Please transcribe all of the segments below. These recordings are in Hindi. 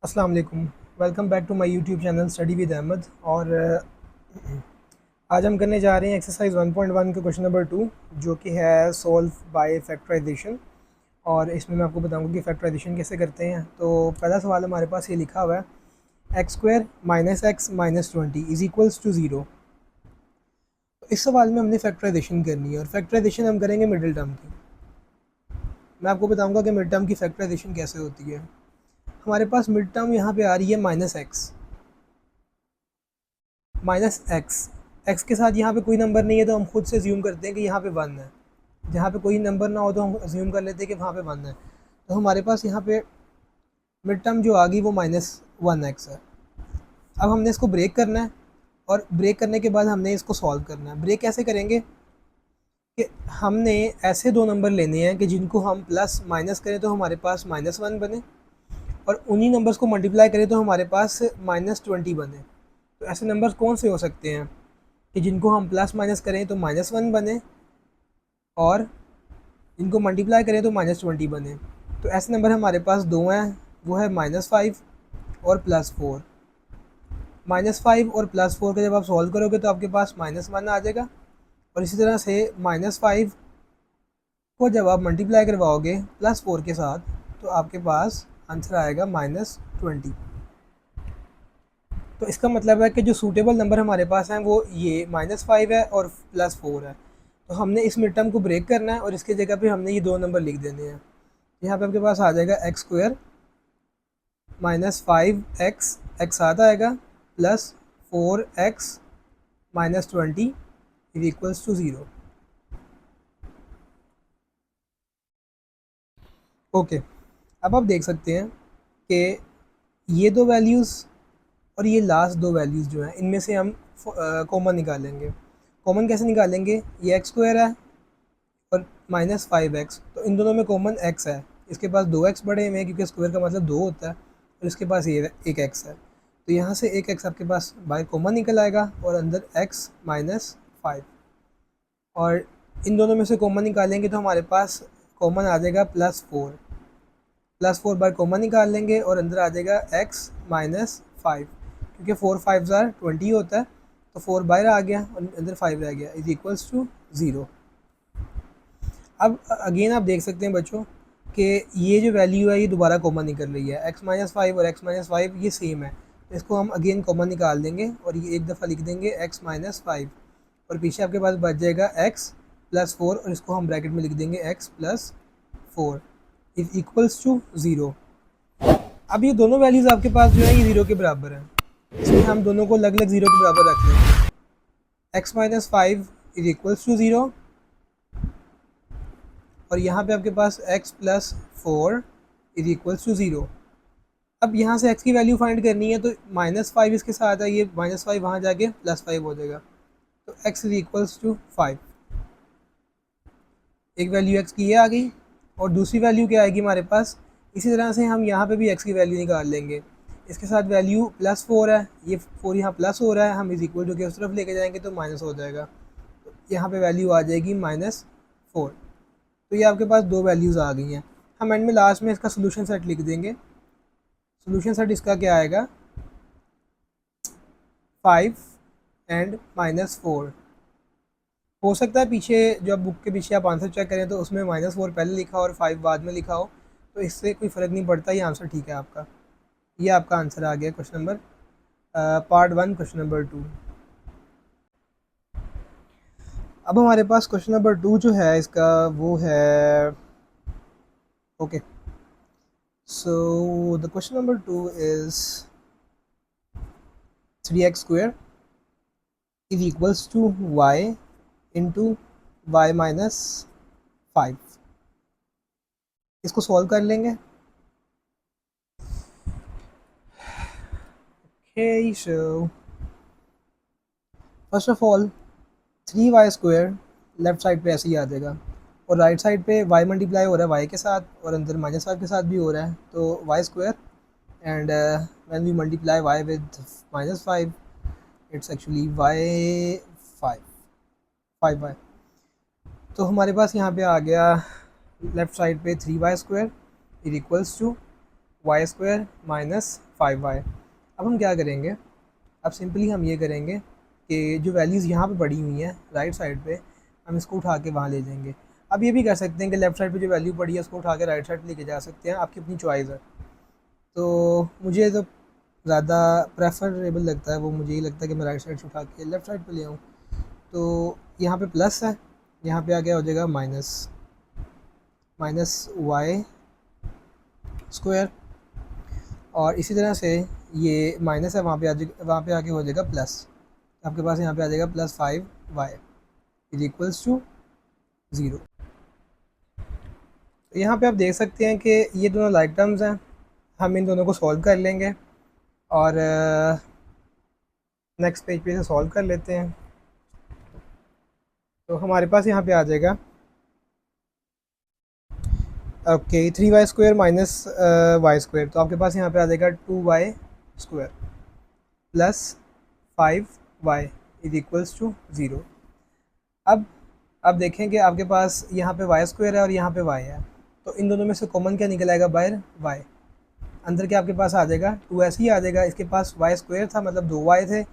अस्सलाम वालेकुम। Welcome back to my YouTube channel study with Ahmed. और आज हम करने जा रहे हैं एक्सरसाइज 1.1 का क्वेश्चन नंबर 2, जो कि है सॉल्व बाय फैक्टराइजेशन। और इसमें मैं आपको बताऊंगा कि फैक्टराइजेशन कैसे करते हैं। तो पहला सवाल हमारे पास ये लिखा हुआ है, x square minus x minus 20 is equals to zero. तो इस सवाल में हमने फैक्टराइजेशन करनी है और फैक्टराइजेशन हम करेंगे मिडिल टर्म की। मैं आपको बताऊंगा कि मिड टर्म की फैक्टराइजेशन कैसे होती है। हमारे पास मिड टर्म यहाँ पे आ रही है minus x, minus x. X के साथ यहाँ पे कोई नंबर नहीं है तो हम खुद से ज्यूम करते हैं कि यहाँ पे वन है। जहाँ पे कोई नंबर ना हो तो हम ज्यूम कर लेते हैं कि वहाँ पे वन है। तो हमारे पास यहाँ पे मिड टर्म जो आ गई वो माइनस वन एक्स है। अब हमने इसको ब्रेक करना है और ब्रेक करने के बाद हमने इसको सॉल्व करना है। ब्रेक कैसे करेंगे कि हमने ऐसे दो नंबर लेने हैं कि जिनको हम प्लस माइनस करें तो हमारे पास माइनस वन बने, और उन्हीं नंबर्स को मल्टीप्लाई करें तो हमारे पास माइनस ट्वेंटी बने। तो ऐसे नंबर्स कौन से हो सकते हैं कि जिनको हम प्लस माइनस करें तो माइनस वन बने, और इनको मल्टीप्लाई करें तो माइनस ट्वेंटी बने। तो ऐसे नंबर हमारे पास दो हैं, वो है माइनस फाइव और प्लस फोर। माइनस फाइव और प्लस फोर का जब आप सॉल्व करोगे तो आपके पास माइनस वन आ जाएगा, और इसी तरह से माइनस फाइव को जब आप मल्टीप्लाई करवाओगे प्लस फोर के साथ तो आपके पास आंसर आएगा माइनस ट्वेंटी। तो इसका मतलब है कि जो सूटेबल नंबर हमारे पास हैं वो ये माइनस फाइव है और प्लस फोर है। तो हमने इस मिड टर्म को ब्रेक करना है और इसके जगह पे हमने ये दो नंबर लिख देने हैं। यहाँ पे आपके पास आ जाएगा x square minus five x, x साथ आएगा, plus four x minus twenty is equals to zero. Okay, अब आप देख सकते हैं कि ये दो वैल्यूज़ और ये लास्ट दो वैल्यूज़ जो हैं इनमें से हम कॉमन निकालेंगे। कॉमन कैसे निकालेंगे, ये एक्स स्क्वायर है और माइनस फाइव एक्स, तो इन दोनों में कॉमन एक्स है। इसके पास दो एक्स बढ़े हुए हैं क्योंकि स्क्वायर का मतलब दो होता है, और इसके पास ये एक एक्स है। तो यहाँ से एक एक्स आपके पास बाहर कॉमन निकल आएगा और अंदर एक्स माइनस फाइव। और इन दोनों में से कॉमन निकालेंगे तो हमारे पास कॉमन आ जाएगा प्लस फोर। प्लस फोर बार कॉमन निकाल लेंगे और अंदर आ जाएगा एक्स माइनस फाइव, क्योंकि फोर फाइव ज़ार ट्वेंटी होता है। तो फोर बाहर आ गया और अंदर फाइव रह गया, इज इक्वल्स टू ज़ीरो। अब अगेन आप देख सकते हैं बच्चों कि ये जो वैल्यू है ये दोबारा कॉमन निकल रही है। एक्स माइनस फाइव और एक्स माइनस फाइव ये सेम है, तो इसको हम अगेन कॉमन निकाल देंगे और ये एक दफ़ा लिख देंगे एक्स माइनस फाइव, और पीछे आपके पास बच जाएगा एक्स प्लस फोर, और इसको हम ब्रैकेट में लिख देंगे x plus four is equals to zero. अब ये दोनों वैल्यूज़ आपके पास जो है ये ज़ीरो के बराबर हैं, इसलिए हम दोनों को अलग अलग ज़ीरो के बराबर रख लेंगे। X minus five is equals to zero, और यहाँ पे आपके पास x plus four is equals to zero. अब यहाँ से x की वैल्यू फाइंड करनी है तो माइनस फाइव इसके साथ है, ये माइनस फाइव वहाँ जाके प्लस फाइव हो जाएगा, तो x is equals to five. एक वैल्यू x की ये आ गई, और दूसरी वैल्यू क्या आएगी हमारे पास। इसी तरह से हम यहाँ पे भी x की वैल्यू निकाल लेंगे। इसके साथ वैल्यू प्लस फोर है, ये फोर यहाँ प्लस हो रहा है, हम इज इक्वल टू के उस तरफ लेके जाएंगे तो माइनस हो जाएगा, तो यहाँ पे वैल्यू आ जाएगी माइनस फोर। तो ये आपके पास दो वैल्यूज़ आ गई हैं। हम एंड में लास्ट में इसका सोल्यूशन सेट लिख देंगे। सोल्यूशन सेट इसका क्या आएगा, फाइव एंड माइनस फोर। हो सकता है पीछे जो आप बुक के पीछे आप आंसर चेक करें तो उसमें माइनस फोर पहले लिखा हो और फाइव बाद में लिखा हो, तो इससे कोई फ़र्क नहीं पड़ता, ये आंसर ठीक है आपका। ये आपका आंसर आ गया question number part one, question number to. अब हमारे पास क्वेश्चन नंबर टू जो है इसका वो है, okay, so the question number two is three x square is equals to y into y minus five. इसको सॉल्व कर लेंगे। Okay, so first of all three y square left side पे ऐसे ही आ जाएगा, और राइट साइड पे वाई मल्टीप्लाई हो रहा है वाई के साथ और अंदर माइनस फाइव के साथ भी हो रहा है, तो y square and when we multiply y with minus five it's actually y five, five y. तो हमारे पास यहाँ पे आ गया लेफ्ट साइड पे three y square is equals to y square minus 5y। अब हम क्या करेंगे, अब सिंपली हम ये करेंगे कि जो वैल्यूज़ यहाँ पे पड़ी हुई हैं राइट साइड पे, हम इसको उठा के वहाँ ले जाएंगे। अब ये भी कर सकते हैं कि लेफ़्ट साइड पे जो वैल्यू पड़ी है उसको उठा के राइट साइड पे लेके जा सकते हैं, आपकी अपनी चॉइस है। तो मुझे तो ज़्यादा प्रेफरेबल लगता है वो, मुझे ये लगता है कि मैं राइट साइड से उठा के लेफ़्ट साइड पे ले आऊँ। तो यहाँ पे प्लस है, यहाँ पे आगे हो जाएगा माइनस वाई स्क्वायर, और इसी तरह से ये माइनस है, वहाँ पे आके हो जाएगा प्लस। आपके पास यहाँ पे आ जाएगा plus 5y is equals to 0। तो यहाँ पे आप देख सकते हैं कि ये दोनों लाइक टर्म्स हैं, हम इन दोनों को सॉल्व कर लेंगे और नेक्स्ट पेज पे से सॉल्व कर लेते हैं। तो हमारे पास यहाँ पे आ जाएगा okay 3y square minus y square, तो आपके पास यहाँ पे आ जाएगा 2y square plus 5y is equals to 0। अब देखें कि आपके पास यहाँ पे वाई स्क्वायर है और यहाँ पे y है, तो इन दोनों में से कॉमन क्या निकल आएगा, बाहर y। अंदर के आपके पास आ जाएगा 2 ऐसे ही आ जाएगा, इसके पास वाई स्क्वायर था मतलब 2y थे,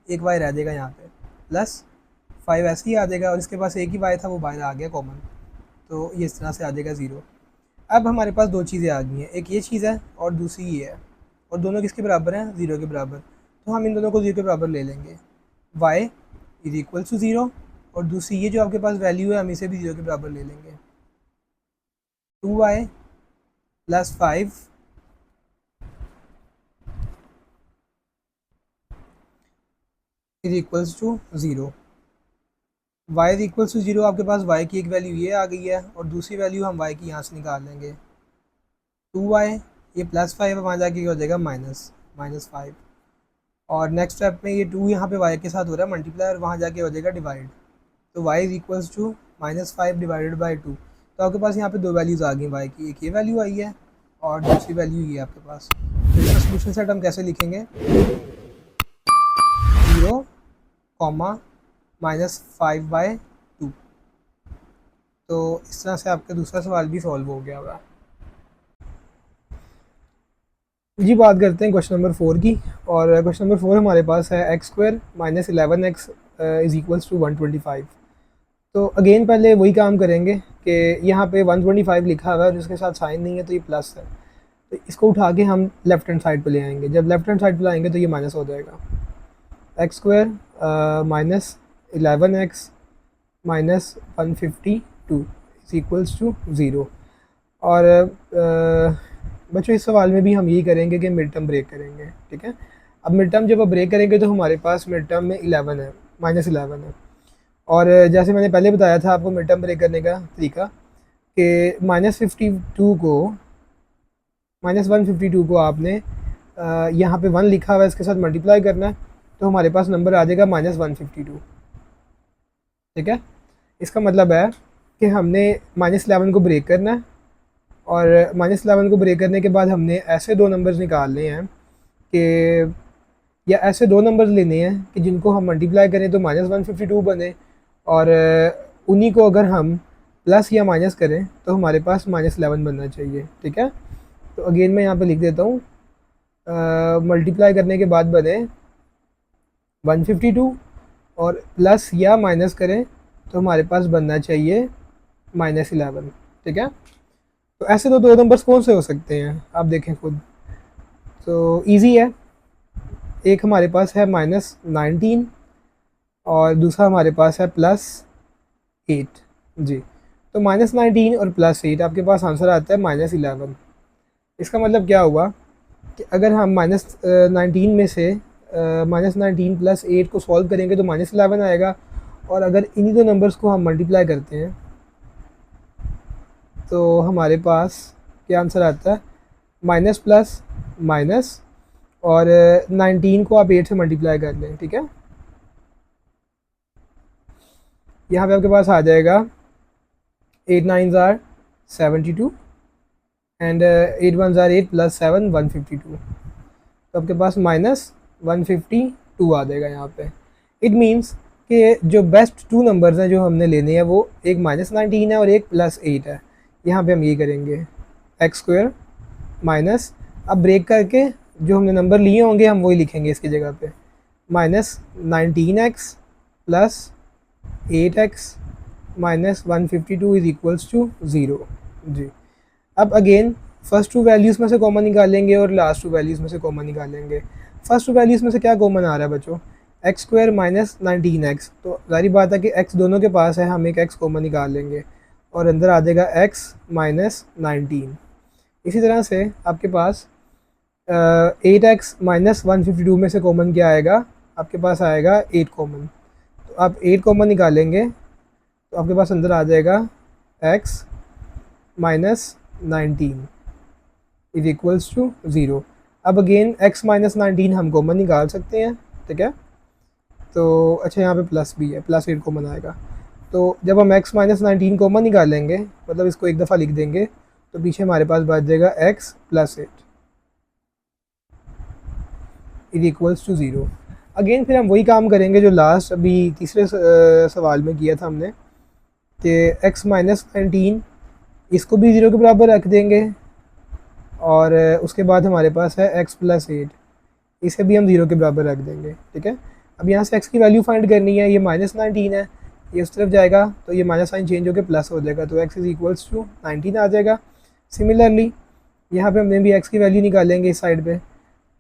एक y रह जाएगा यहाँ पे, प्लस 5 ऐसे ही आ जाएगा और इसके पास एक ही y था वो बाहर आ गया कॉमन, तो ये इस तरह से आ जाएगा 0। अब हमारे पास दो चीज़ें आ गई हैं, एक ये चीज़ है और दूसरी ये है, और दोनों किसके बराबर हैं, 0 के बराबर। तो हम इन दोनों को 0 के बराबर ले लेंगे, y इज इक्वल टू 0, और दूसरी ये जो आपके पास वैल्यू है हम इसे भी 0 के बराबर ले लेंगे, 2y plus 5 is equals to 0। y is equals to 0, आपके पास y की एक वैल्यू ये आ गई है और दूसरी वैल्यू हम y की यहाँ से निकाल लेंगे, 2y, ये प्लस 5 वहाँ जाके हो जाएगा माइनस 5, और नेक्स्ट स्टेप में ये 2 यहाँ पे y के साथ हो रहा है मल्टीप्लाई और वहाँ जाके हो जाएगा डिवाइड, तो y is equals to -5 divided by 2। तो आपके पास यहाँ पे दो वैल्यूज़ आ गई y की, एक ये वैल्यू आई है और दूसरी वैल्यू ये आपके पास। तो इसका सोल्यूशन सेट हम कैसे लिखेंगे, 0, -5/2। तो इस तरह से आपका दूसरा सवाल भी सॉल्व हो गया होगा। जी बात करते हैं क्वेश्चन नंबर 4 की, और क्वेश्चन नंबर 4 हमारे पास है x square minus 11x is equals to 125। तो अगेन पहले वही काम करेंगे कि यहाँ पे 125 लिखा हुआ है और जिसके साथ साइन नहीं है तो ये प्लस है, तो इसको उठा के हम लेफ़्ट हैंड साइड पे ले आएंगे। जब लेफ़्ट हैंड साइड पे लाएंगे तो ये माइनस हो जाएगा, x square minus 11x minus 152 is equals to 0। और बच्चों इस सवाल में भी हम यही करेंगे कि मिड टर्म ब्रेक करेंगे, ठीक है। अब मिड टर्म जब आप ब्रेक करेंगे तो हमारे पास मिड टर्म में 11 है, -11 है, और जैसे मैंने पहले बताया था आपको मिड टर्म ब्रेक करने का तरीका कि -152 को आपने यहाँ पे 1 लिखा हुआ है इसके साथ मल्टीप्लाई करना है, तो हमारे पास नंबर आ जाएगा -152, ठीक है। इसका मतलब है कि हमने -11 को ब्रेक करना है, और -11 को ब्रेक करने के बाद हमने ऐसे दो नंबर्स निकालने हैं कि, या ऐसे दो नंबर्स लेने हैं कि जिनको हम मल्टीप्लाई करें तो -152 बने, और उन्हीं को अगर हम प्लस या माइनस करें तो हमारे पास -11 बनना चाहिए, ठीक है। तो अगेन मैं यहाँ पे लिख देता हूँ, मल्टीप्लाई करने के बाद बने 152 और प्लस या माइनस करें तो हमारे पास बनना चाहिए -11, ठीक है। तो ऐसे तो दो नंबर्स कौन से हो सकते हैं आप देखें खुद, तो इजी है। एक हमारे पास है -19 और दूसरा हमारे पास है +8 जी। तो -19 और +8 आपके पास आंसर आता है -11। इसका मतलब क्या हुआ कि अगर हम -19 में से -19 + 8 को सॉल्व करेंगे तो -11 आएगा, और अगर इन्हीं दो नंबर्स को हम मल्टीप्लाई करते हैं तो हमारे पास क्या आंसर आता है, माइनस प्लस माइनस, और 19 को आप 8 से मल्टीप्लाई कर लें, ठीक है। यहाँ पे आपके पास आ जाएगा 8 9s are 72 and 8 1s are 8 + 7 152, तो आपके पास -152 आ जाएगा यहाँ पे। इट मीन्स कि जो बेस्ट टू नंबर्स हैं जो हमने लेने हैं वो एक -19 है और एक +8 है। यहाँ पे हम ये करेंगे x² अब ब्रेक करके जो हमने नंबर लिए होंगे हम वही लिखेंगे इसकी जगह पे, -19x plus 8x minus 152 is equals to 0 जी। अब अगेन फर्स्ट टू वैल्यूज़ में से कॉमन निकालेंगे और लास्ट टू वैल्यूज़ में से कॉमन निकालेंगे। फर्स्ट टू वैल्यूज़ में से क्या कॉमन आ रहा है बच्चों, एक्स स्क्वायर माइनस 19x, तो जारी बात है कि x दोनों के पास है, हम एक x कॉमन निकाल लेंगे और अंदर आ जाएगा x माइनस 19। इसी तरह से आपके पास 8x माइनस 152 में से कॉमन क्या आएगा, आपके पास आएगा 8 कॉमन, तो आप 8 कॉमन निकालेंगे तो आपके पास अंदर आ जाएगा x minus 19 is equals to 0। अब अगेन x माइनस 19 हम कॉमन निकाल सकते हैं, ठीक है। तो अच्छा यहाँ पे प्लस भी है, प्लस 8 कॉमन आएगा, तो जब हम x माइनस 19 कॉमन निकालेंगे मतलब इसको एक दफ़ा लिख देंगे तो पीछे हमारे पास बच जाएगा x plus 8 is equals to 0। Again फिर हम वही काम करेंगे जो लास्ट अभी तीसरे सवाल में किया था हमने कि x माइनस 19 इसको भी 0 के बराबर रख देंगे और उसके बाद हमारे पास है x प्लस 8, इसे भी हम 0 के बराबर रख देंगे, ठीक है। अब यहाँ से x की वैल्यू फाइंड करनी है, ये -19 है, ये उस तरफ जाएगा तो ये माइनस साइन चेंज होकर प्लस हो जाएगा, तो x इज़ इक्वल्स टू 19 आ जाएगा। सिमिलरली यहाँ पे हमने भी x की वैल्यू निकालेंगे इस साइड पे,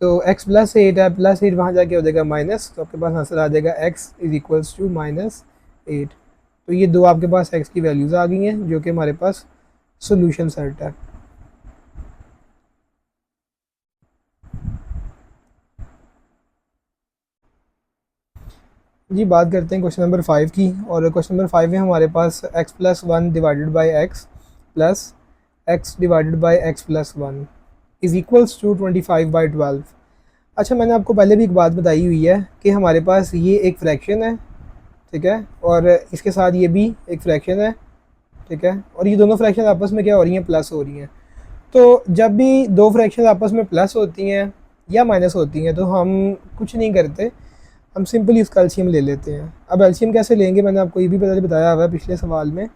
तो x प्लस 8 है, प्लस 8 वहाँ जाके हो जाएगा माइनस, तो आपके पास आंसर आ जाएगा x इज़ इक्वल्स टू -8। तो ये दो आपके पास x की वैल्यूज़ आ गई हैं जो कि हमारे पास सोल्यूशन सेट है। जी बात करते हैं क्वेश्चन नंबर 5 की, और क्वेश्चन नंबर 5 में हमारे पास x plus 1 divided by x plus x divided by x plus 1 is equals to 25/12। अच्छा मैंने आपको पहले भी एक बात बताई हुई है कि हमारे पास ये एक फ्रैक्शन है, ठीक है, और इसके साथ ये भी एक फ्रैक्शन है, ठीक है, और ये दोनों फ्रैक्शन आपस में क्या हो रही हैं, प्लस हो रही हैं। तो जब भी दो फ्रैक्शन आपस में प्लस होती हैं या माइनस होती हैं तो हम कुछ नहीं करते, हम सिंपली इसका एलसीएम ले लेते हैं। अब एलसीएम कैसे लेंगे, मैंने आपको ये भी पहले बताया हुआ है पिछले सवाल में।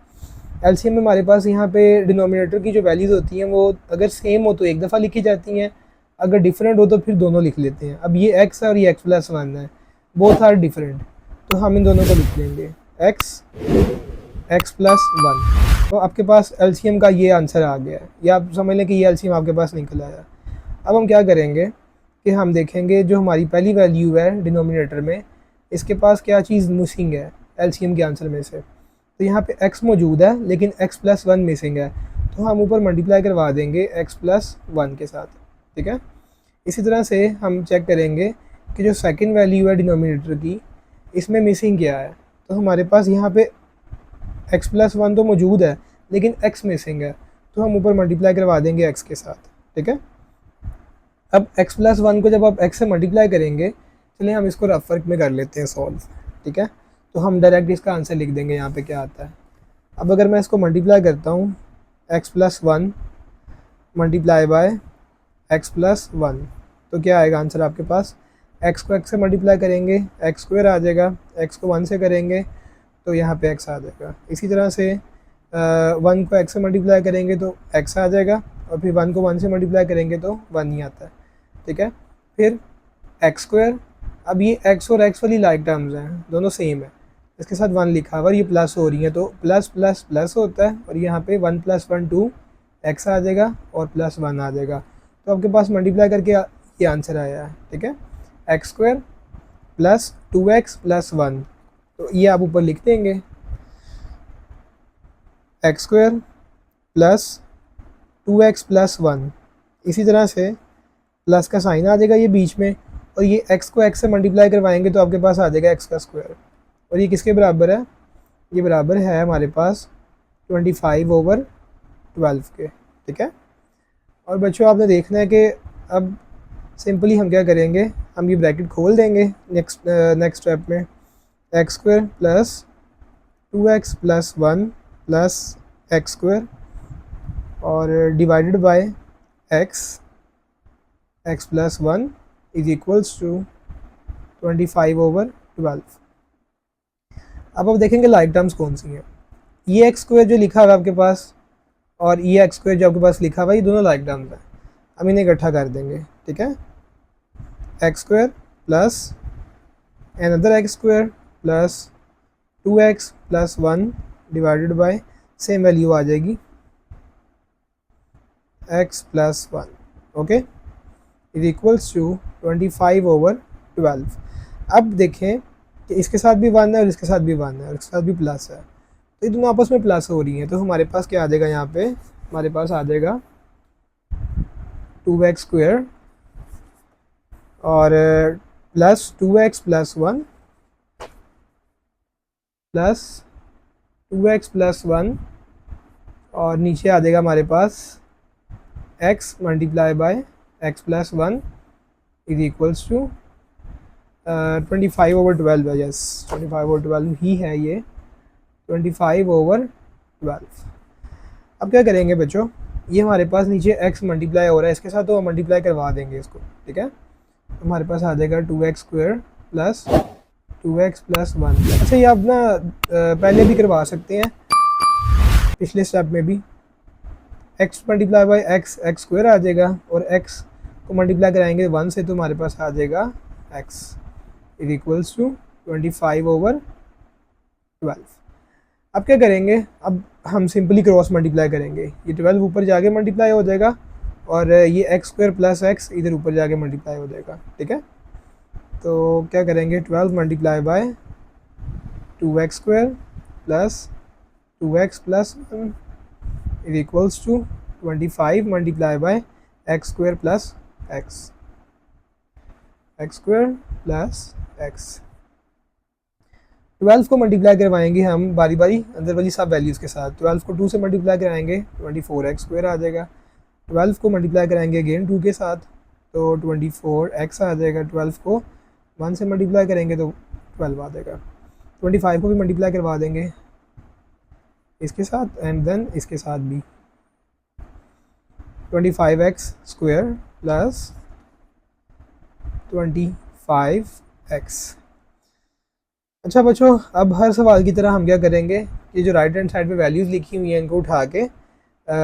एलसीएम में हमारे पास यहाँ पे डिनोमिनेटर की जो वैल्यूज़ होती हैं वो अगर सेम हो तो एक दफ़ा लिखी जाती हैं, अगर डिफरेंट हो तो फिर दोनों लिख लेते हैं। अब ये x है और ये x प्लस 1 है, बोथ आर डिफरेंट, तो हम इन दोनों को लिख लेंगे x प्लस 1। तो आपके पास एलसीएम का ये आंसर आ गया है, या आप समझ लें कि ये एलसीएम आपके पास निकल आया। अब हम क्या करेंगे कि हम देखेंगे जो हमारी पहली वैल्यू है डिनोमिनेटर में, इसके पास क्या चीज़ मिसिंग है एलसीएम के आंसर में से, तो यहाँ पे x मौजूद है लेकिन x प्लस 1 मिसिंग है, तो हम ऊपर मल्टीप्लाई करवा देंगे x प्लस 1 के साथ, ठीक है। इसी तरह से हम चेक करेंगे कि जो सेकंड वैल्यू है डिनोमिनेटर की, इसमें मिसिंग क्या है, तो हमारे पास यहाँ पे x प्लस 1 तो मौजूद है लेकिन x मिसिंग है, तो हम ऊपर मल्टीप्लाई करवा देंगे x के साथ, ठीक है। अब x प्लस 1 को जब आप x से मल्टीप्लाई करेंगे, चलिए हम इसको रफ वर्क में कर लेते हैं सॉल्व, ठीक है। तो हम डायरेक्ट इसका आंसर लिख देंगे यहाँ पे क्या आता है। अब अगर मैं इसको मल्टीप्लाई करता हूँ x plus 1 multiply by x plus 1, तो क्या आएगा आंसर आपके पास, x को x से मल्टीप्लाई करेंगे x स्क्वायर आ जाएगा, x को 1 से करेंगे तो यहाँ पे x आ जाएगा। इसी तरह से 1 को x से मल्टीप्लाई करेंगे तो x आ जाएगा, और फिर 1 को 1 से मल्टीप्लाई करेंगे तो 1 ही आता है, ठीक है। फिर एक्स स्क्वायर, अब ये x और x वाली लाइक टर्म्स हैं, दोनों सेम है, इसके साथ 1 लिखा हुआ, ये प्लस हो रही है तो प्लस प्लस प्लस होता है, और यहाँ पे 1 + 1 2 x आ जाएगा और प्लस 1 आ जाएगा, तो आपके पास मल्टीप्लाई करके ये आंसर आया है, ठीक है। X square plus 2x plus 1, तो ये आप ऊपर लिख देंगे x square plus 2x plus 1, इसी तरह से प्लस का साइन आ जाएगा ये बीच में, और ये x को x से मल्टीप्लाई करवाएंगे तो आपके पास आ जाएगा x का स्क्वायर, और ये किसके बराबर है, ये बराबर है हमारे पास 25/12 के, ठीक है। और बच्चों आपने देखना है कि अब सिंपली हम क्या करेंगे, हम ये ब्रैकेट खोल देंगे नेक्स्ट स्टेप में, x square plus 2x plus 1 plus x square और divided by x plus 1 is equals to 25/12। अब आप देखेंगे लाइक टर्म्स कौन सी हैं, ये एक्स स्क्वायर जो लिखा हुआ है आपके पास और ये एक्स स्क्वायर जो आपके पास लिखा हुआ है, ये दोनों लाइक टर्म्स हैं। हम इन्हें इकट्ठा कर देंगे, ठीक है। X square plus another x square plus 2x plus 1 divided by same value आ जाएगी x plus 1, okay, is equals to 25/12। अब देखें कि इसके साथ भी 1 है और इसके साथ भी 1 है और इसके साथ भी प्लस है, तो ये दोनों आपस में प्लस हो रही हैं, तो हमारे पास क्या आ जाएगा, यहाँ पे हमारे पास आ जाएगा 2x स्क्वायर और plus 2x plus 1 plus 2x plus 1 और नीचे आ जाएगा हमारे पास x multiply by x plus 1 is equals to 25/12 है, यस 25/12 ही है ये, 25/12। अब क्या करेंगे बच्चों, ये हमारे पास नीचे x मल्टीप्लाई हो रहा है इसके साथ, तो हम मल्टीप्लाई करवा देंगे इसको, ठीक है। हमारे पास आ जाएगा 2x square plus 2x plus 1। अच्छा, ये आप ना पहले भी करवा सकते हैं, पिछले स्टेप में भी x multiply by x x square आ जाएगा और x को मल्टीप्लाई कराएंगे 1 से, तो हमारे पास आ जाएगा x इज इक्वल्स टू 25/12। अब क्या करेंगे, अब हम सिंपली क्रॉस मल्टीप्लाई करेंगे, ये 12 ऊपर जाके मल्टीप्लाई हो जाएगा और ये एक्स स्क्वायर प्लस एक्स इधर ऊपर जाके मल्टीप्लाई हो जाएगा, ठीक है। तो क्या करेंगे, 12 multiply by 2x square plus 2x plus 1 is equals to 25 multiply by x square plus x square plus x. 12 को मल्टीप्लाई करवाएंगे हम बारी बारी अंदर वाली सब वैल्यूज़ के साथ। 12 को 2 से मल्टीप्लाई कराएंगे 24x स्क्वायर आ जाएगा। 12 को मल्टीप्लाई कराएंगे अगेन 2 के साथ तो 24x आ जाएगा। 12 को 1 से मल्टीप्लाई करेंगे तो 12 आ जाएगा। 25 को भी मल्टीप्लाई करवा देंगे इसके साथ एंड देन इसके साथ भी 25x स्क्वायर प्लस 25x। अच्छा बच्चों, अब हर सवाल की तरह हम क्या करेंगे कि जो राइट हैंड साइड पे वैल्यूज़ लिखी हुई हैं इनको उठा के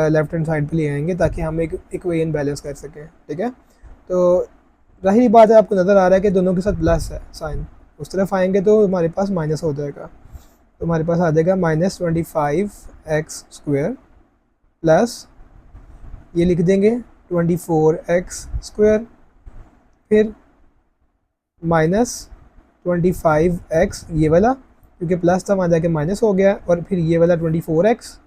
लेफ्ट हैंड साइड पे ले आएंगे ताकि हम एक इक्वेशन बैलेंस कर सकें, ठीक है। तो जाहिर बात है आपको नज़र आ रहा है कि दोनों के साथ प्लस है साइन, उस तरफ आएंगे तो हमारे पास माइनस हो जाएगा। तो हमारे पास आ जाएगा -25x स्क्वायर प्लस ये लिख देंगे 24x स्क्वायर, फिर -25x ये वाला क्योंकि प्लस था वहाँ जाके माइनस हो गया, और फिर ये वाला 24x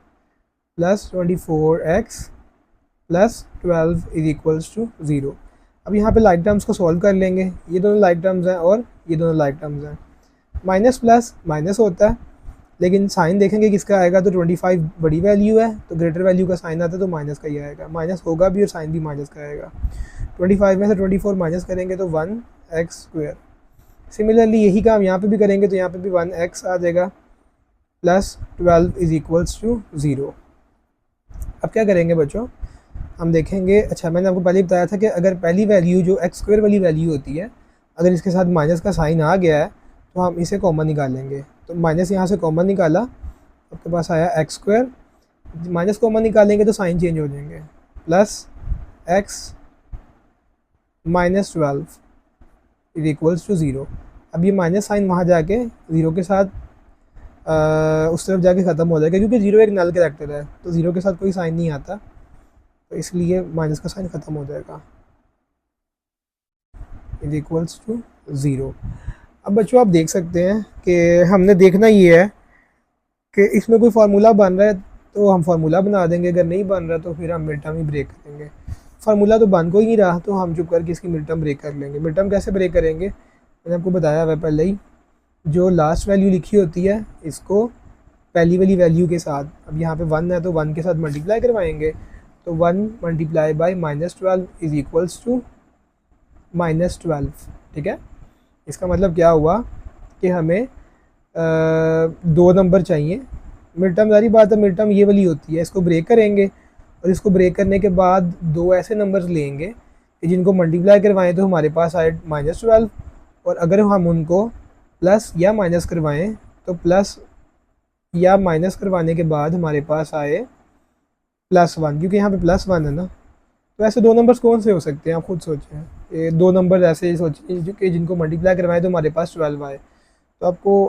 plus 24x plus 12 is equals to 0। अब यहाँ पे लाइक टर्म्स को सॉल्व कर लेंगे। ये दोनों लाइक टर्म्स हैं और ये दोनों लाइक टर्म्स हैं। माइनस प्लस माइनस होता है, लेकिन साइन देखेंगे किसका आएगा तो 25 बड़ी वैल्यू है तो ग्रेटर वैल्यू का साइन आता है तो माइनस का ही आएगा। माइनस होगा भी और साइन भी माइनस का आएगा। 25 में से 24 माइनस करेंगे तो 1x स्क्वायर। सिमिलरली यही काम यहाँ पे भी करेंगे तो यहाँ पे भी 1x आ जाएगा प्लस 12 इज इक्वल्स टू 0। अब क्या करेंगे बच्चों, हम देखेंगे। अच्छा, मैंने आपको पहले बताया था कि अगर पहली वैल्यू जो एक्स स्क्वायर वाली वैल्यू होती है अगर इसके साथ माइनस का साइन आ गया है तो हम इसे कॉमन निकालेंगे। तो माइनस यहाँ से कॉमन निकाला, आपके पास आया एक्स स्क्वायर, माइनस कॉमन निकालेंगे तो साइन चेंज हो जाएंगे, plus x minus 12 is equals to 0। अब ये माइनस साइन वहाँ जाके 0 के साथ उस तरफ जाके ख़त्म हो जाएगा क्योंकि 0 एक नल कैरेक्टर है तो 0 के साथ कोई साइन नहीं आता, तो इसलिए माइनस का साइन ख़त्म हो जाएगा, इज इक्वल्स टू 0। अब बच्चों आप देख सकते हैं कि हमने देखना ये है कि इसमें कोई फार्मूला बन रहा है तो हम फार्मूला बना देंगे, अगर नहीं बन रहा तो फिर हम मिड टर्म ही ब्रेक करेंगे। फार्मूला तो बन को ही नहीं रहा तो हम चुप करके इसकी मिड टर्म ब्रेक कर लेंगे। मिड टर्म कैसे ब्रेक करेंगे मैंने आपको बताया हुआ पहले ही, जो लास्ट वैल्यू लिखी होती है इसको पहली वाली वैल्यू के साथ, अब यहाँ पे 1 है तो 1 के साथ मल्टीप्लाई करवाएंगे तो 1 multiply by -12 is equals to -12, ठीक है। इसका मतलब क्या हुआ कि हमें 2 नंबर चाहिए। मिड टर्म सारी बात है, मिड टर्म ये वाली होती है, इसको ब्रेक करेंगे और इसको ब्रेक करने के बाद 2 ऐसे नंबर्स लेंगे कि जिनको मल्टीप्लाई करवाएं तो हमारे पास आए -12, और अगर हम उनको प्लस या माइनस करवाएं तो प्लस या माइनस करवाने के बाद हमारे पास आए +1, क्योंकि यहाँ पे +1 है ना, तो ऐसे दो नंबर्स कौन से हो सकते हैं, आप खुद सोचें। ये दो नंबर ऐसे सोचें कि जिनको मल्टीप्लाई करवाएं तो हमारे पास 12 आए। तो आपको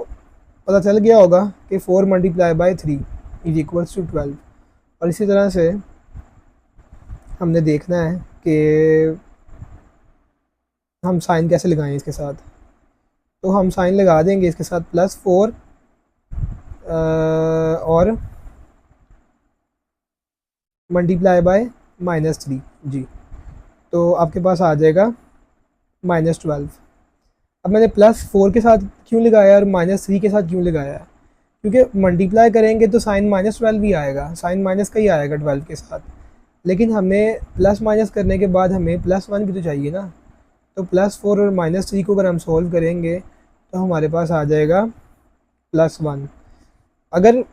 पता चल गया होगा कि 4 multiply by 3 is equals to 12। और इसी तरह से हमने देखना है कि हम साइन कैसे लगाएं इसके साथ। तो हम साइन लगा देंगे इसके साथ +4 और मल्टीप्लाई बाय -3 जी। तो आपके पास आ जाएगा -12। अब मैंने +4 के साथ क्यों लगाया और -3 के साथ क्यों लगाया, क्योंकि मल्टीप्लाई करेंगे तो साइन -12 ही आएगा, साइन माइनस का ही आएगा 12 के साथ। लेकिन हमें प्लस माइनस करने के बाद हमें +1 भी तो चाहिए ना। तो +4 और -3 को अगर हम सोल्व करेंगे तो हमारे पास आ जाएगा +1। अगर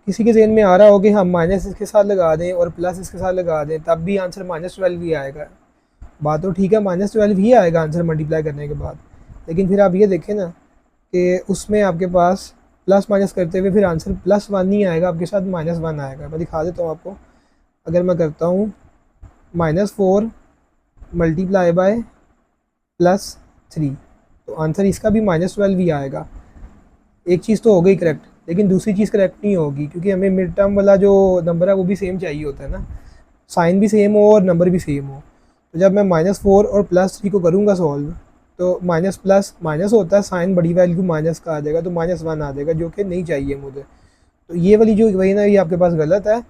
किसी के जहन में आ रहा हो कि हम माइनस इसके साथ लगा दें और प्लस इसके साथ लगा दें तब भी आंसर -12 ही आएगा, बात तो ठीक है, -12 ही आएगा आंसर मल्टीप्लाई करने के बाद। लेकिन फिर आप ये देखें ना कि उसमें आपके पास प्लस माइनस करते हुए फिर आंसर +1 नहीं आएगा, आपके साथ -1 आएगा। मैं दिखा देता हूँ आपको। अगर मैं करता हूँ -4 मल्टीप्लाई बाय +3 तो आंसर इसका भी -12 ही आएगा। एक चीज़ तो हो गई करेक्ट, लेकिन दूसरी चीज़ करेक्ट नहीं होगी, क्योंकि हमें मिड टर्म वाला जो नंबर है वो भी सेम चाहिए होता है ना, साइन भी सेम हो और नंबर भी सेम हो। तो जब मैं -4 और +3 को करूँगा सॉल्व तो माइनस प्लस माइनस होता है, साइन बड़ी वैल्यू माइनस का आ जाएगा तो -1 आ जाएगा, जो कि नहीं चाहिए मुझे। तो ये वाली जो वही ना, ये आपके पास गलत है,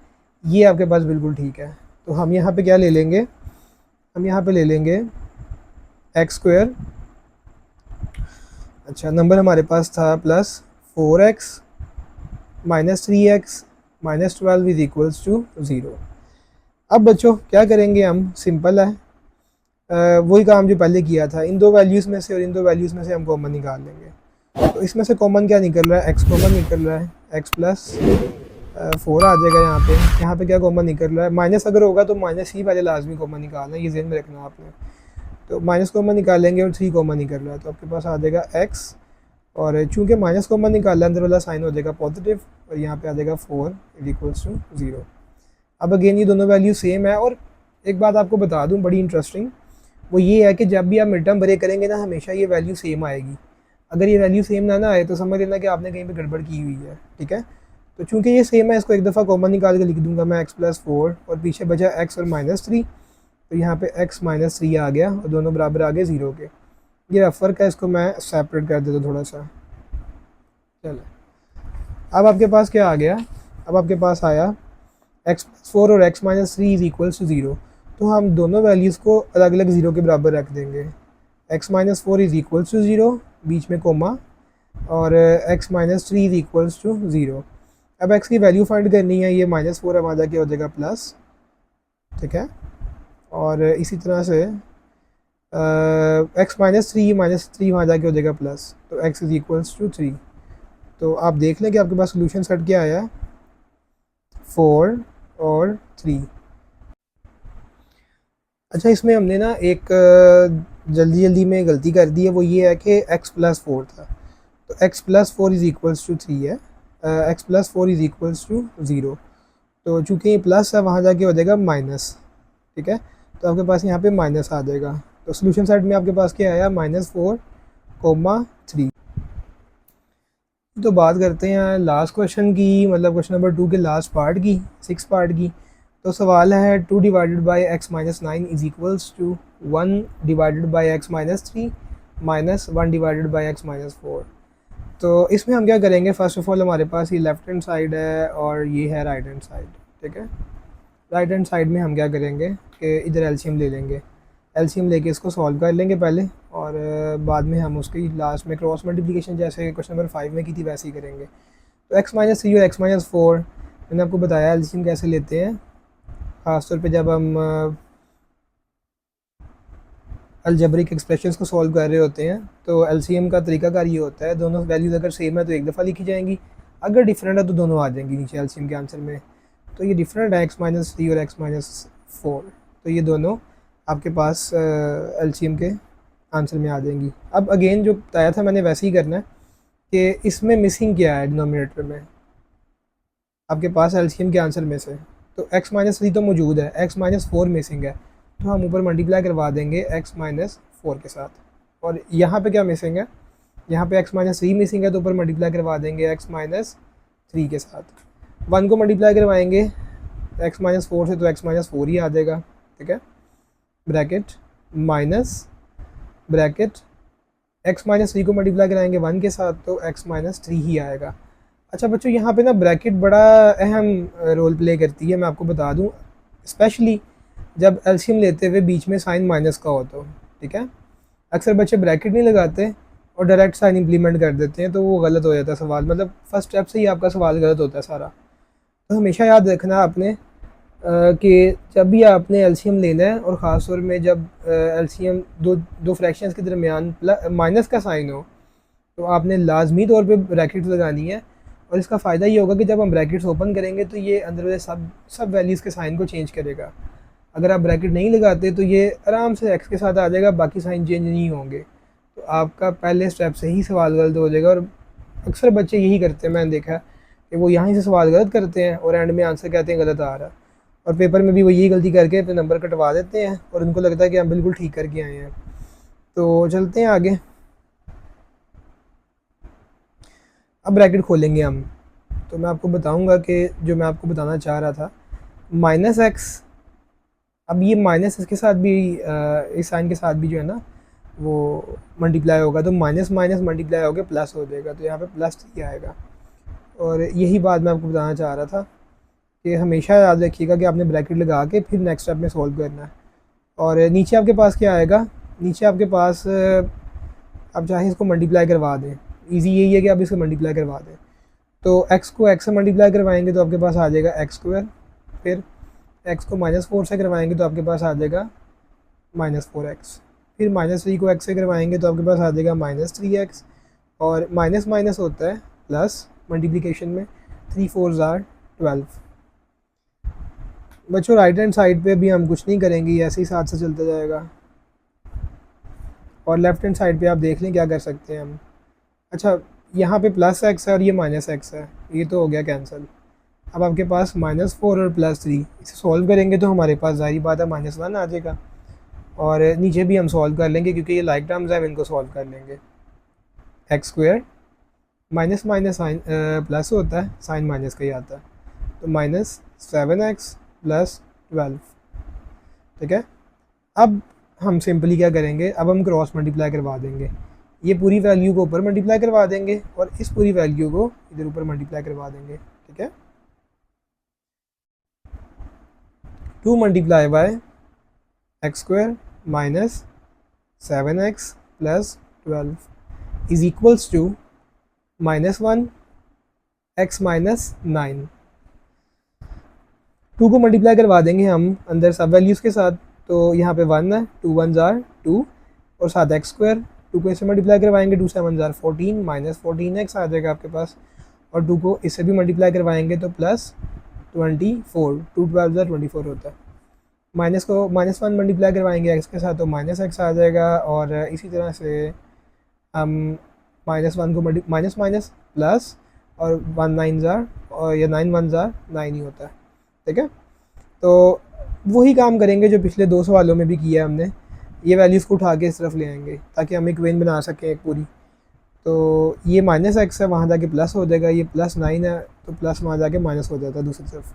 ये आपके पास बिल्कुल ठीक है। तो हम यहाँ पे क्या ले लेंगे, हम यहाँ पे ले लेंगे x²। अच्छा, नंबर हमारे पास था +4x -3x -12 is equals to 0। अब बच्चों क्या करेंगे हम, सिंपल है, वही काम जो पहले किया था, इन दो वैल्यूज़ में से और इन दो वैल्यूज़ में से हम कॉमन निकाल लेंगे। तो इसमें से कॉमन क्या निकल रहा है, x कॉमन निकल रहा है, x+4 आ जाएगा यहाँ पे। यहाँ पे क्या कॉमन निकल रहा है, माइनस अगर होगा तो माइनस ही पहले लाजमी कॉमन निकालना है, ये ज़हन में रखना आपने। तो माइनस कॉमन निकालेंगे और 3 कॉमन निकल रहा है, तो आपके पास आ जाएगा x, और चूँकि माइनस कॉमन निकाला अंदर वाला साइन हो जाएगा पॉजिटिव, और यहाँ पे आ जाएगा 4 इक्वल्स टू 0। अब अगेन ये दोनों वैल्यू सेम है। और एक बात आपको बता दूँ बड़ी इंटरेस्टिंग, वो ये है कि जब भी आप मिड टर्म ब्रेक करेंगे ना, हमेशा ये वैल्यू सेम आएगी। अगर ये वैल्यू सेम ना आए तो समझ लेना कि आपने कहीं पे गड़बड़ की हुई है, ठीक है। तो चूंकि ये सेम है, इसको एक दफ़ा कॉमन निकाल के लिख दूंगा मैं, x+4 और पीछे बचा x और -3, तो यहाँ पे x -3 आ गया और दोनों बराबर आ गए 0 के। ये फ़र्क है, इसको मैं सेपरेट कर देता हूँ थोड़ा सा। चलो, अब आपके पास क्या आ गया, अब आपके पास आया x+4 और x -3 इज इक्वल्स टू 0। तो हम दोनों वैल्यूज़ को अलग अलग 0 के बराबर रख देंगे। x -4 इज इक्वल्स टू 0, बीच में कोमा, और x -3 इज इक्वल्स टू 0। अब x की वैल्यू फाइंड करनी है, ये -4 हमारा क्या हो जाएगा प्लस, ठीक है। और इसी तरह से x -3 वहाँ जाके हो जाएगा प्लस, तो x इज इक्वल्स टू 3। तो आप देख लें कि आपके पास सोल्यूशन सेट क्या आया, 4 और 3। अच्छा, इसमें हमने ना एक जल्दी जल्दी में गलती कर दी है, वो ये है कि x+4 था, तो x+4 इज इक्वल्स टू 3 है, x+4 इज इक्वल्स टू 0। तो चूँकि ये प्लस है वहाँ जाके हो जाएगा माइनस, ठीक है। तो आपके पास यहाँ पे माइनस आ जाएगा। तो सोल्यूशन साइड में आपके पास क्या आया, -4,3। तो बात करते हैं लास्ट क्वेश्चन की, मतलब क्वेश्चन नंबर 2 के लास्ट पार्ट की, 6 पार्ट की। तो सवाल है 2 divided by x -9 is equals to 1 divided by x -3 -1 divided by x -4। तो इसमें हम क्या करेंगे, फ़र्स्ट ऑफ ऑल हमारे पास ये लेफ़्ट हैंड साइड है और ये है राइट हैंड साइड, ठीक है। राइट हैंड साइड में हम क्या करेंगे कि इधर एलसीएम ले लेंगे, एलसीएम लेके इसको सॉल्व कर लेंगे पहले, और बाद में हम उसकी लास्ट में क्रॉस मल्टीप्लिकेशन जैसे क्वेश्चन नंबर 5 में की थी वैसे ही करेंगे। तो x -3 और x -4 मैंने आपको बताया एलसीएम कैसे लेते हैं, ख़ासतौर पे जब हम अलजेब्रिक एक्सप्रेशंस को सॉल्व कर रहे होते हैं। तो एलसीएम का तरीकाकार ये होता है, दोनों वैल्यूज़ अगर सेम है तो एक दफ़ा लिखी जाएंगी, अगर डिफरेंट है तो दोनों आ जाएंगी नीचे एलसीएम के आंसर में। तो ये डिफरेंट है x -3 और x -4, तो ये दोनों आपके पास एलसीएम के आंसर में आ जाएंगी। अब अगेन जो बताया था मैंने वैसे ही करना है कि इसमें मिसिंग क्या है डिनोमिनेटर में आपके पास एलसीएम के आंसर में से। तो x -3 तो मौजूद है, x -4 मिसिंग है, तो हम ऊपर मल्टीप्लाई करवा देंगे x माइनस 4 के साथ। और यहाँ पे क्या मिसिंग है, यहाँ पे x माइनस 3 मिसिंग है, तो ऊपर मल्टीप्लाई करवा देंगे x माइनस 3 के साथ। 1 को मल्टीप्लाई करवाएंगे x माइनस 4 से, तो x माइनस 4 ही आ जाएगा, ठीक है। Bracket minus bracket x minus 3 को मल्टीप्लाई कराएंगे 1 के साथ, तो x माइनस 3 ही आएगा। अच्छा बच्चों, यहाँ पे ना ब्रैकेट बड़ा अहम रोल प्ले करती है, मैं आपको बता दूँ, स्पेशली जब एलसीएम लेते हुए बीच में साइन माइनस का हो तो, ठीक है। अक्सर बच्चे ब्रैकेट नहीं लगाते और डायरेक्ट साइन इम्प्लीमेंट कर देते हैं, तो वो गलत हो जाता है सवाल, मतलब फर्स्ट स्टेप से ही आपका सवाल गलत होता है सारा। तो हमेशा याद रखना आपने कि जब भी आपने एलसीएम लेना है, और ख़ास तौर में जब एलसीएम दो फ्रैक्शंस के दरमियान माइनस का साइन हो, तो आपने लाजमी तौर पे ब्रैकेट्स लगानी है। और इसका फ़ायदा ये होगा कि जब हम ब्रैकेट्स ओपन करेंगे तो ये अंदर वाले सब वैल्यूज़ के साइन को चेंज करेगा। अगर आप ब्रैकेट नहीं लगाते तो ये आराम से एक्स के साथ आ जाएगा, बाकी साइन चेंज नहीं होंगे, तो आपका पहले स्टेप से ही सवाल गलत हो जाएगा। और अक्सर बच्चे यही करते हैं, मैंने देखा है कि वो यहाँ से सवाल गलत करते हैं और एंड में आंसर कहते हैं गलत आ रहा है, और पेपर में भी वो यही गलती करके अपने नंबर कटवा देते हैं और उनको लगता है कि हम बिल्कुल ठीक करके आए हैं। तो चलते हैं आगे। अब ब्रैकेट खोलेंगे हम, तो मैं आपको बताऊंगा कि जो मैं आपको बताना चाह रहा था, माइनस एक्स, अब ये माइनस इसके साथ भी इस साइन के साथ भी जो है ना वो मल्टीप्लाई होगा, तो माइनस माइनस मल्टीप्लाई होकर प्लस हो जाएगा, तो यहाँ पे प्लस 3 आएगा। और यही बात मैं आपको बताना चाह रहा था कि हमेशा याद रखिएगा कि आपने ब्रैकेट लगा के फिर नेक्स्ट स्टेप में सॉल्व करना है। और नीचे आपके पास क्या आएगा, नीचे आपके पास आप चाहे इसको मल्टीप्लाई करवा दें, ईजी यही है कि आप इसको मल्टीप्लाई करवा दें। तो x को x से मल्टीप्लाई करवाएंगे तो आपके पास आ जाएगा एक्स स्क्वायर, फिर x को -4 से करवाएंगे तो आपके पास आ जाएगा -4x, फिर -3 को x से करवाएंगे तो आपके पास आ जाएगा -3x, और माइनस माइनस होता है प्लस मल्टीप्लिकेशन में, 3 4 आर 12। बच्चों राइट हैंड साइड पे भी हम कुछ नहीं करेंगे, ऐसे ही साथ से चलता जाएगा, और लेफ्ट हैंड साइड पे आप देख लें क्या कर सकते हैं हम। अच्छा, यहाँ पे प्लस एक्स है और ये माइनस एक्स है, ये तो हो गया कैंसिल। अब आपके पास -4 और +3, इसे सॉल्व करेंगे तो हमारे पास ज़ाहिर बात है -1 आ जाएगा, और नीचे भी हम सॉल्व कर लेंगे क्योंकि ये लाइक टर्म्स हैं, हम इनको सॉल्व कर लेंगे। X square minus minus sign plus होता है, साइन माइनस का ही आता है, तो -7x + 12, ठीक है। अब हम सिंपली क्या करेंगे, अब हम क्रॉस मल्टीप्लाई करवा देंगे, ये पूरी वैल्यू को ऊपर मल्टीप्लाई करवा देंगे और इस पूरी वैल्यू को इधर ऊपर मल्टीप्लाई करवा देंगे, ठीक है। 2 multiply by x square minus 7x + 12 is equals to -1 x minus 9। 2 को मल्टीप्लाई करवा देंगे हम अंदर सब वैल्यूज़ के साथ, तो यहाँ पे 1 है, 2 1 आर 2, और साथ एक्स स्क्वायर, 2 को इससे मल्टीप्लाई करवाएंगे, 2 7 आर 14, -14x आ जाएगा आपके पास, और 2 को इससे भी मल्टीप्लाई करवाएंगे तो +24, 2 12 24 होता है। माइनस को -1 मल्टीप्लाई करवाएंगे एक्स के साथ तो -x आ जाएगा, और इसी तरह से हम -1 को माइनस माइनस प्लस, और 1 9 ज़ार, और या 9 1 ज़ार 9 ही होता है, ठीक है। तो वही काम करेंगे जो पिछले 2 सवालों में भी किया है हमने, ये वैल्यूज़ को उठा के इस तरफ ले आएंगे ताकि हम एक वेन बना सकें एक पूरी। तो ये -x है, वहाँ जाके प्लस हो जाएगा, ये +9 है तो प्लस वहाँ जाके माइनस हो जाता है दूसरी तरफ।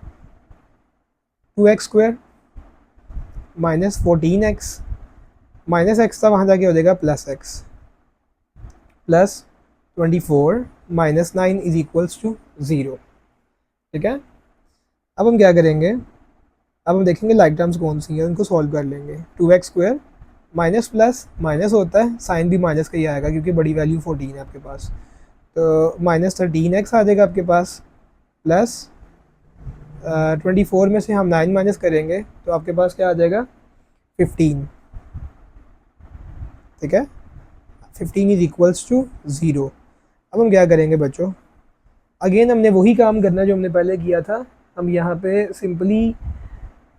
2x स्क्वायर -14x, -x था वहाँ जाके हो जाएगा +x, +24 -9 इज इक्वल्स टू 0, ठीक है। अब हम क्या करेंगे, अब हम देखेंगे लाइक टर्म्स कौन सी हैं, उनको सॉल्व कर लेंगे। 2x square minus plus minus होता है, साइन भी माइनस का ही आएगा क्योंकि बड़ी वैल्यू 14 है आपके पास, तो -13x आ जाएगा आपके पास, प्लस 24 में से हम 9 माइनस करेंगे तो आपके पास क्या आ जाएगा 15, ठीक है। 15 इज इक्वल्स टू 0। अब हम क्या करेंगे बच्चों, अगेन हमने वही काम करना जो हमने पहले किया था, हम यहाँ पे सिंपली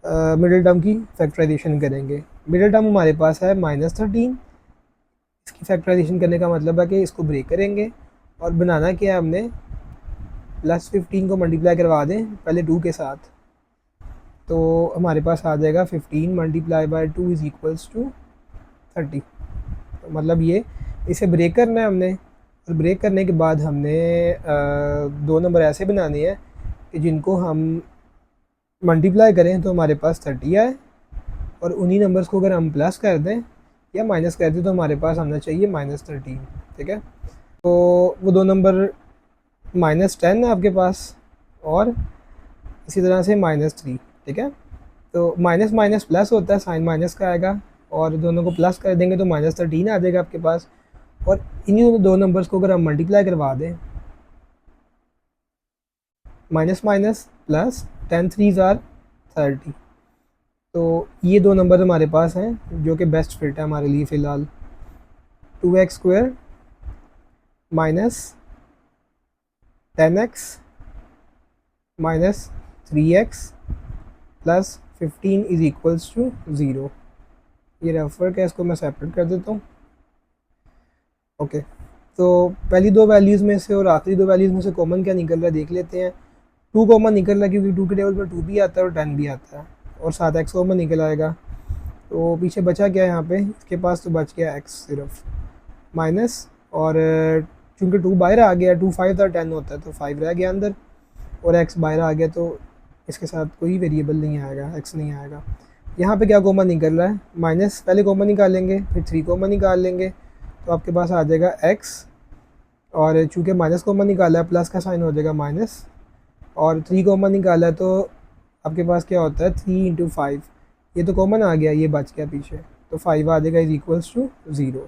मिडिल टर्म की फैक्टराइजेशन करेंगे। मिडिल टर्म हमारे पास है -13, इसकी फैक्टराइजेशन करने का मतलब है कि इसको ब्रेक करेंगे और बनाना क्या है हमने, +15 को मल्टीप्लाई करवा दें पहले 2 के साथ, तो हमारे पास आ जाएगा 15 multiply by 2 is equals to 30। तो मतलब ये इसे ब्रेक करना है हमने, और ब्रेक करने के बाद हमने दो नंबर ऐसे बनाने हैं कि जिनको हम मल्टीप्लाई करें तो हमारे पास 30 आए, और उन्हीं नंबर्स को अगर हम प्लस कर दें या माइनस कर दें तो हमारे पास आना चाहिए -13। ठीक है, तो वो दो नंबर -10 है आपके पास, और इसी तरह से -3। ठीक है, तो माइनस माइनस प्लस होता है, साइन माइनस का आएगा, और दोनों को प्लस कर देंगे तो -13 आ जाएगा आपके पास। और इन्हीं दो नंबर्स को अगर हम मल्टीप्लाई करवा दें, माइनस माइनस प्लस 10 3 आर 30, तो ये दो नंबर हमारे पास हैं जो कि बेस्ट फिट है हमारे लिए फ़िलहाल। 2x² minus 10x minus 3x plus 15 is equals to 0। ये रेफर का इसको मैं सेपरेट कर देता हूँ। ओके, तो पहली दो वैल्यूज़ में से और आखिरी दो वैल्यूज़ में से कॉमन क्या निकल रहा है देख लेते हैं। 2 कॉमन निकल रहा है क्योंकि 2 के टेबल पर 2 भी आता है और 10 भी आता है, और साथ x कॉमन निकल आएगा। तो पीछे बचा क्या है यहाँ पे, इसके पास तो बच गया x सिर्फ माइनस, और चूँकि 2 बाहर आ गया, 2 5 था 10 होता है तो 5 रह गया अंदर, और x बाहर आ गया तो इसके साथ कोई वेरिएबल नहीं आएगा, x नहीं आएगा। यहाँ पे क्या कॉमन निकल रहा है, माइनस पहले कॉमन निकालेंगे फिर 3 कॉमन निकाल लेंगे, तो आपके पास आ जाएगा x, और चूँकि माइनस कॉमन निकाला है प्लस का साइन हो जाएगा माइनस, और 3 कॉमन निकाला है तो आपके पास क्या होता है 3 × 5, ये तो कॉमन आ गया, ये बच गया पीछे, तो 5 आ जाएगा इज इक्वल्स टू 0।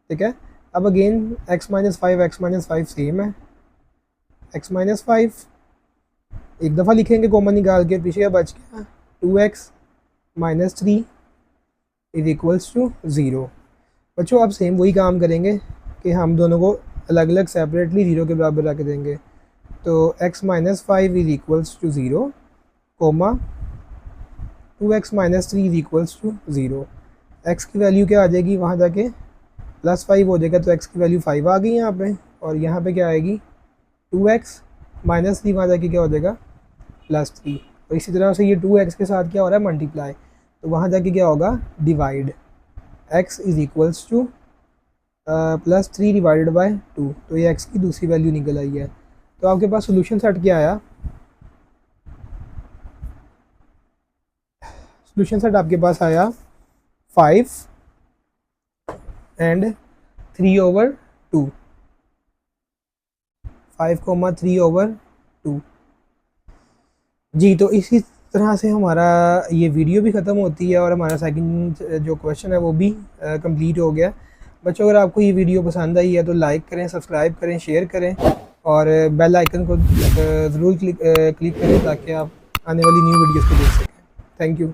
ठीक है, अब अगेन x - 5 सेम है, x - 5 एक दफ़ा लिखेंगे कॉमन निकाल के, पीछे क्या बच गया 2x - 3 इज इक्वल्स टू 0। बच्चों अब सेम वही काम करेंगे कि हम दोनों को अलग अलग सेपरेटली 0 के बराबर रख देंगे। तो x - 5 is equals to 0, comma 2x - 3 is equals to 0। x की वैल्यू क्या आ जाएगी, वहाँ जाके +5 हो जाएगा, तो x की वैल्यू 5 आ गई यहाँ पे, और यहाँ पे क्या आएगी 2x - 3, वहाँ जाके क्या हो जाएगा +3। और इसी तरह से ये 2x के साथ क्या हो रहा है मल्टीप्लाई, तो वहाँ जाके क्या होगा divide, x is equals to +3 divided by 2, तो ये x की दूसरी वैल्यू निकल आई है। तो आपके पास सोल्यूशन सेट क्या आया, सोल्यूशन सेट आपके पास आया 5 एंड 3/2, 5,3/2 जी। तो इसी तरह से हमारा ये वीडियो भी ख़त्म होती है और हमारा सेकंड जो क्वेश्चन है वो भी कंप्लीट हो गया। बच्चों अगर आपको ये वीडियो पसंद आई है तो लाइक करें, सब्सक्राइब करें, शेयर करें, और बेल आइकन को ज़रूर क्लिक करें ताकि आप आने वाली न्यू वीडियोज़ को देख सकें। Thank you.